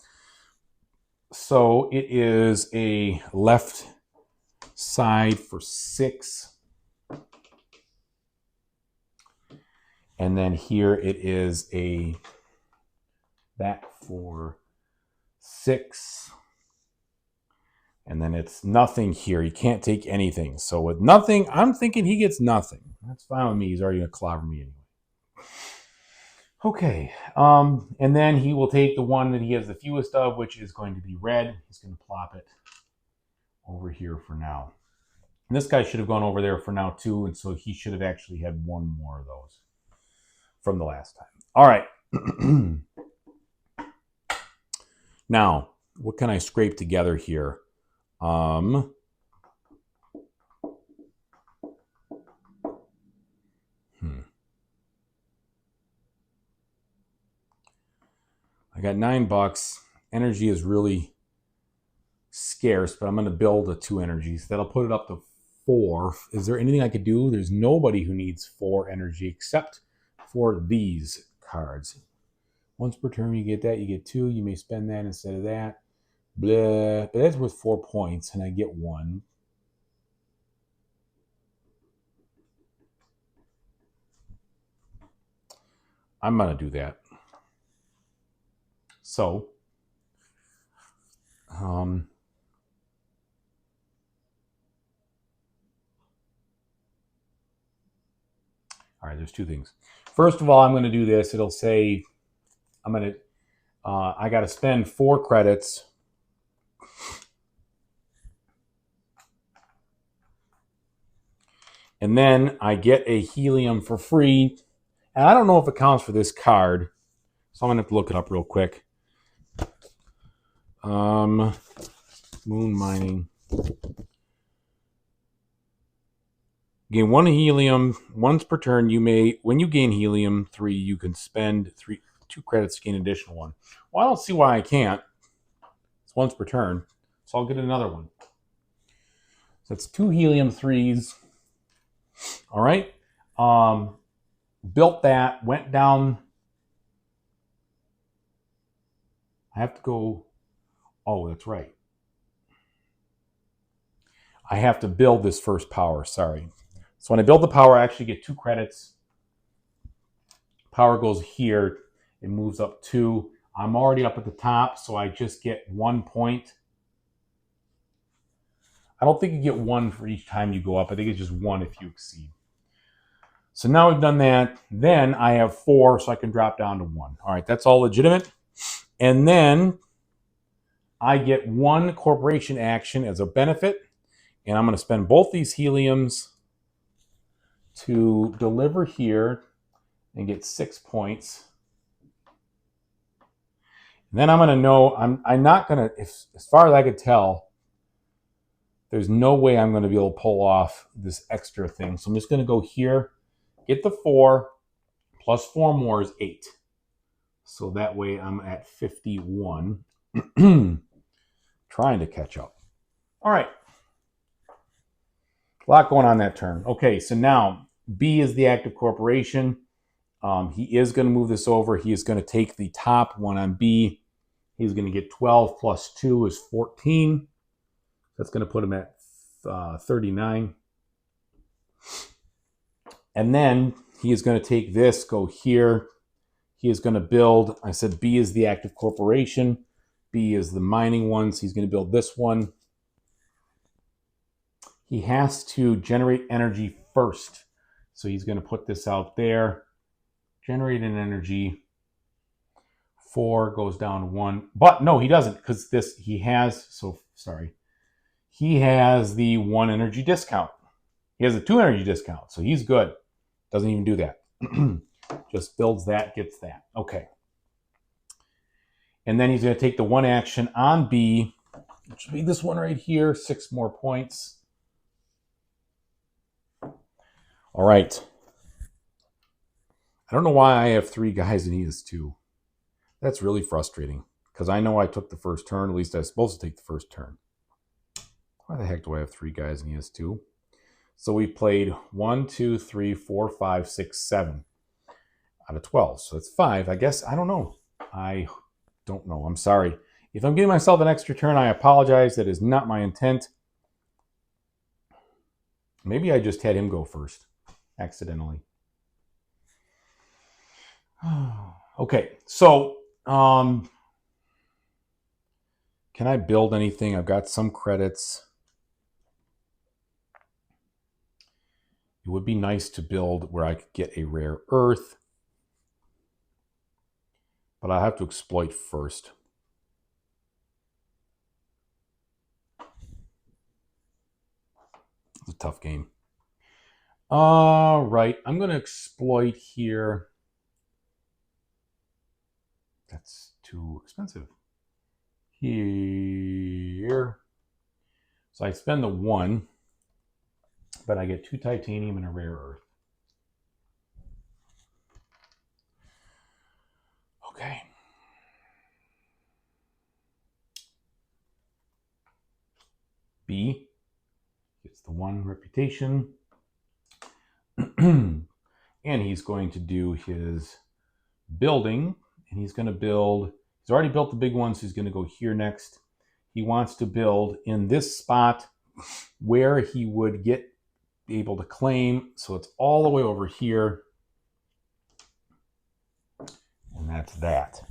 Speaker 1: So it is a left side for 6. And then here it is a back for 6. And then it's nothing here. He can't take anything. So with nothing, I'm thinking he gets nothing. That's fine with me. He's already going to clobber me anyway. Okay. And then he will take the one that he has the fewest of, which is going to be red. He's going to plop it over here for now. And this guy should have gone over there for now too. And so he should have actually had 1 more of those from the last time. All right. Now, what can I scrape together here? I got $9. Energy is really scarce, but I'm going to build a 2 energies. That'll put it up to 4. Is there anything I could do? There's nobody who needs 4 energy except for these cards. Once per turn you get that, you get 2. You may spend that instead of that. Blah. But that's worth 4 points, and I get 1. I'm going to do that. So, all right, there's 2 things. First of all, I'm going to do this. It'll say I got to spend 4 credits. And then I get a helium for free. And I don't know if it counts for this card. So I'm going to have to look it up real quick. Moon mining. Gain 1 helium once per turn. When you gain helium 3, you can spend 2 credits to gain an additional 1. Well, I don't see why I can't. It's once per turn. So I'll get another one. So that's 2 helium 3s. All right. Built that, went down. I have to go. Oh, that's right. I have to build this first power. Sorry. So when I build the power, I actually get 2 credits. Power goes here. It moves up 2. I'm already up at the top, so I just get 1 point. I don't think you get 1 for each time you go up. I think it's just 1 if you exceed. So now we've done that. Then I have 4, so I can drop down to 1. All right, that's all legitimate. And then I get 1 corporation action as a benefit. And I'm going to spend both these heliums to deliver here and get 6 points. And then I'm going to know, I'm not going to, as far as I could tell, there's no way I'm going to be able to pull off this extra thing. So I'm just going to go here, get the 4, plus 4 more is 8. So that way I'm at 51. Trying to catch up. All right. A lot going on that turn. Okay, so now B is the active corporation. He is going to move this over. He is going to take the top one on B. He's going to get 12 plus 2 is 14. That's going to put him at 39. And then he is going to take this, go here. He is going to build, I said B is the active corporation. B is the mining one, so he's going to build this one. He has to generate energy first. So he's going to put this out there. Generate an energy. 4 goes down 1. But no, he doesn't, because this, he has, so sorry. He has the 1 energy discount. He has a 2 energy discount, so he's good. Doesn't even do that. Just builds that, gets that. Okay. And then he's going to take the 1 action on B, which will be this one right here, 6 more points. All right. I don't know why I have 3 guys and he has 2. That's really frustrating, because I know I took the first turn. At least I was supposed to take the first turn. Why the heck do I have 3 guys and he has 2? So we played 1, 2, 3, 4, 5, 6, 7 out of 12. So that's 5. I guess, I don't know. I don't know. I'm sorry. If I'm giving myself an extra turn, I apologize. That is not my intent. Maybe I just had him go first, accidentally. Okay, so can I build anything? I've got some credits. It would be nice to build where I could get a rare earth, but I have to exploit first. It's a tough game. All right, I'm going to exploit here. That's too expensive. Here. So I spend the 1, but I get 2 titanium and a rare earth. Okay. B gets the 1 reputation. And he's going to do his building. And he's going to build, he's already built the big one, so he's going to go here next. He wants to build in this spot where he would be able to claim. So it's all the way over here. And that's that.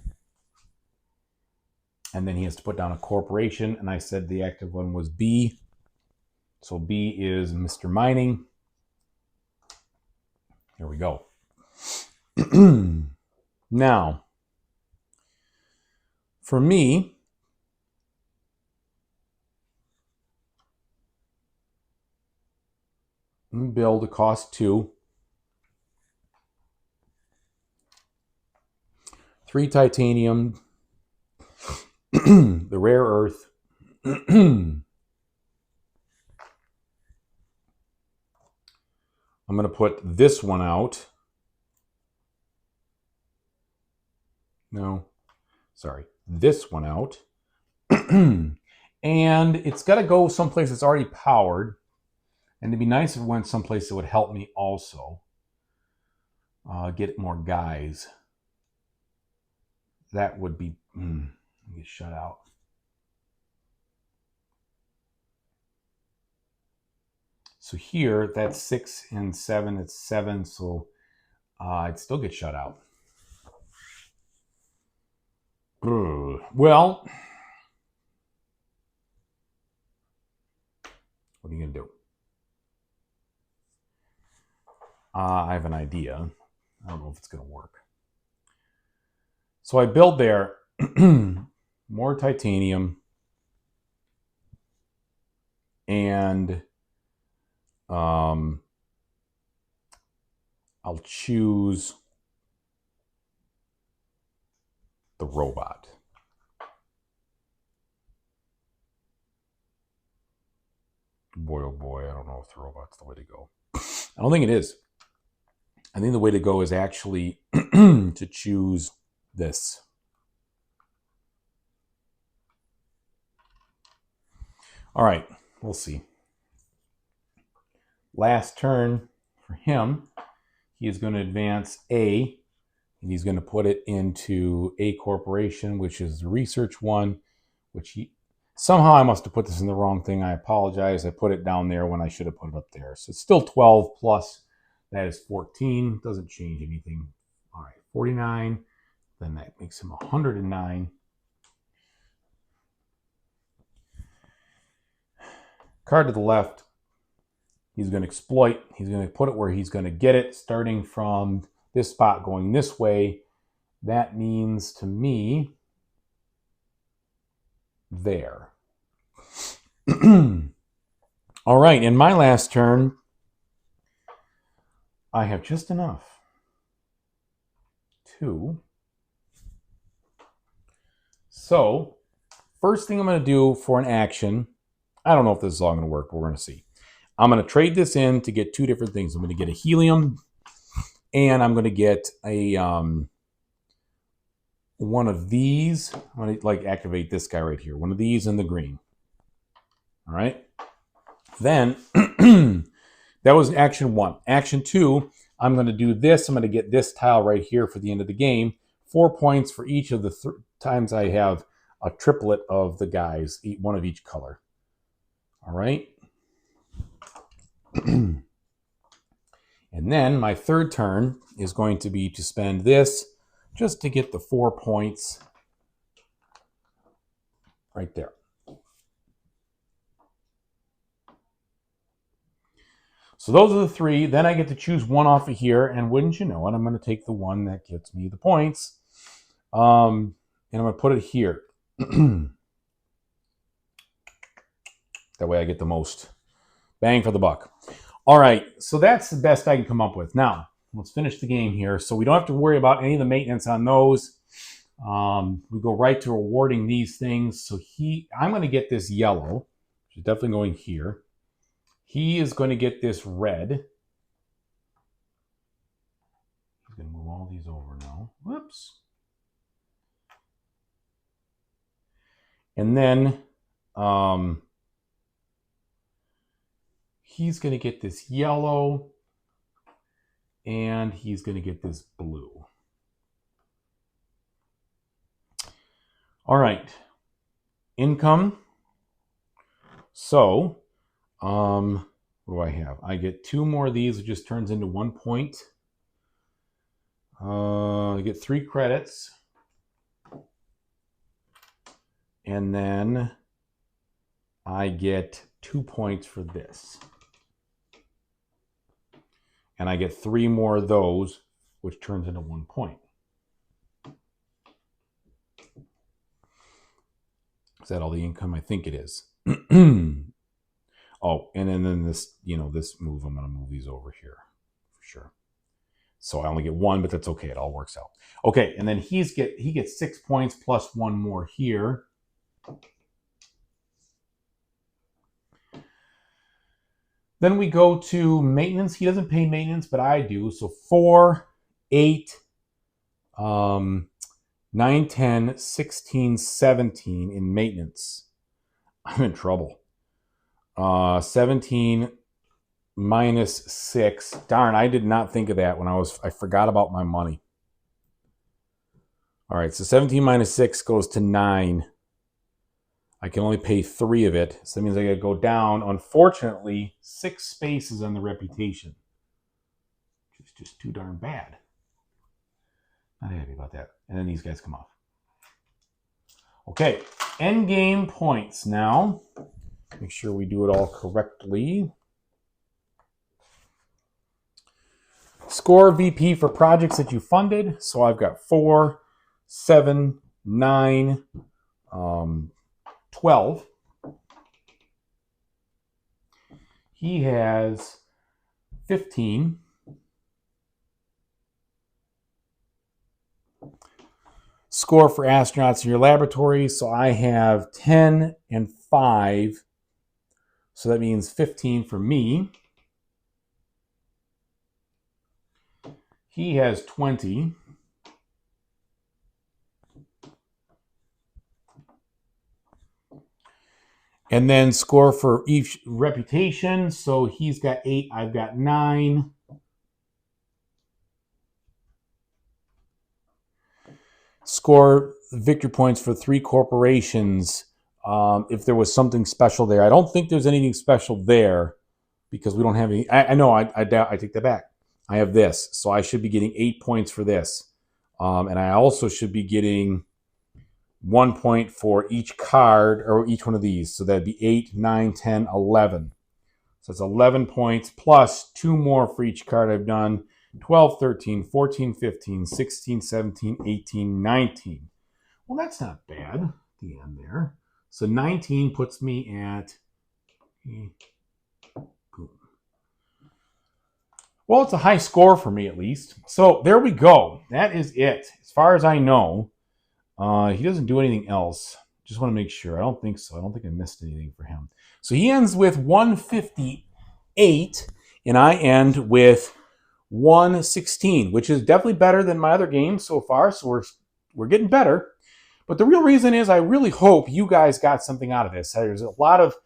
Speaker 1: And then he has to put down a corporation. And I said the active one was B. So B is Mr. Mining. Here we go. Now, for me, build a cost 2. 3 titanium. The rare earth. I'm going to put this one out. No, sorry. This one out. And it's got to go someplace that's already powered. And it'd be nice if it went someplace that would help me also get more guys. That would be... get shut out. So here, that's 6 and 7. It's 7, so I'd still get shut out. Well, what are you going to do? I have an idea. I don't know if it's going to work. So I build there more titanium and I'll choose the robot. Boy, oh boy, I don't know if the robot's the way to go. I don't think it is. I think the way to go is actually to choose this. All right, we'll see. Last turn for him. he is going to advance A, and he's going to put it into A Corporation, which is the research one, which he... Somehow I must have put this in the wrong thing. I apologize. I put it down there when I should have put it up there. So it's still 12 plus. That is 14. Doesn't change anything. All right, 49. Then that makes him 109. Card to the left. He's going to exploit. He's going to put it where he's going to get it, starting from this spot going this way. That means to me there. All right, in my last turn, I have just enough to... So, first thing I'm going to do for an action, I don't know if this is all going to work, but we're going to see. I'm going to trade this in to get two different things. I'm going to get a helium, and I'm going to get a one of these. I'm going to activate this guy right here. One of these in the green. All right. Then that was action one. Action two, I'm going to do this. I'm going to get this tile right here for the end of the game. 4 points for each of the times I have a triplet of the guys, one of each color. All right. And then my third turn is going to be to spend this just to get the 4 points right there. So those are the three. Then I get to choose one off of here, and wouldn't you know it, I'm going to take the one that gets me the points, and I'm going to put it here. That way I get the most bang for the buck. All right, so that's the best I can come up with. Now, let's finish the game here. So we don't have to worry about any of the maintenance on those. We go right to awarding these things. So I'm going to get this yellow, which is definitely going here. He is going to get this red. He's going to move all these over now. Whoops. And then he's going to get this yellow, and he's going to get this blue. All right. Income. So, what do I have? I get 2 more of these. It just turns into 1 point. I get 3 credits. And then I get 2 points for this. And I get 3 more of those, which turns into 1 point. Is that all the income? I think it is. Oh, and then this, this move, I'm going to move these over here for sure. So I only get 1, but that's okay. It all works out. Okay, and then he gets 6 points plus 1 more here. Then we go to maintenance. He doesn't pay maintenance, but I do. So 4, 8, 9, 10, 16, 17 in maintenance. I'm in trouble. 17 minus 6. Darn, I did not think of that when I forgot about my money. All right, so 17 minus 6 goes to 9. I can only pay 3 of it. So that means I got to go down, unfortunately, 6 spaces on the reputation. Which is just too darn bad. Not happy about that. And then these guys come off. Okay, end game points now. Make sure we do it all correctly. Score VP for projects that you funded. So I've got 4, 7, 9, 12. He has 15. Score for astronauts in your laboratory. So I have 10 and 5. So that means 15 for me. He has 20. And then score for each reputation. So he's got 8, I've got 9. score victory points for 3 corporations if there was something special there. I don't think there's anything special there because we don't have any. I know, I take that back. I have this, so I should be getting 8 points for this. And I also should be getting 1 point for each card, or each one of these. So that'd be 8, 9, 10, 11. So it's 11 points plus 2 more for each card I've done. 12, 13, 14, 15, 16, 17, 18, 19. Well, that's not bad at the end there. So 19 puts me at... Well, it's a high score for me, at least. So there we go. That is it. As far as I know, he doesn't do anything else. Just want to make sure. I don't think so. I don't think I missed anything for him. So he ends with 158, and I end with 116, which is definitely better than my other games so far. So we're getting better. But the real reason is I really hope you guys got something out of this. There's a lot of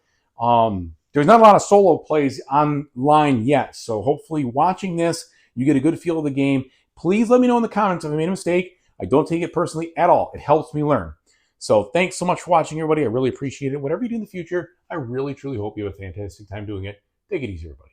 Speaker 1: there's not a lot of solo plays online yet. So hopefully watching this, you get a good feel of the game. Please let me know in the comments if I made a mistake. I don't take it personally at all. It helps me learn. So thanks so much for watching, everybody. I really appreciate it. Whatever you do in the future, I really, truly hope you have a fantastic time doing it. Take it easy, everybody.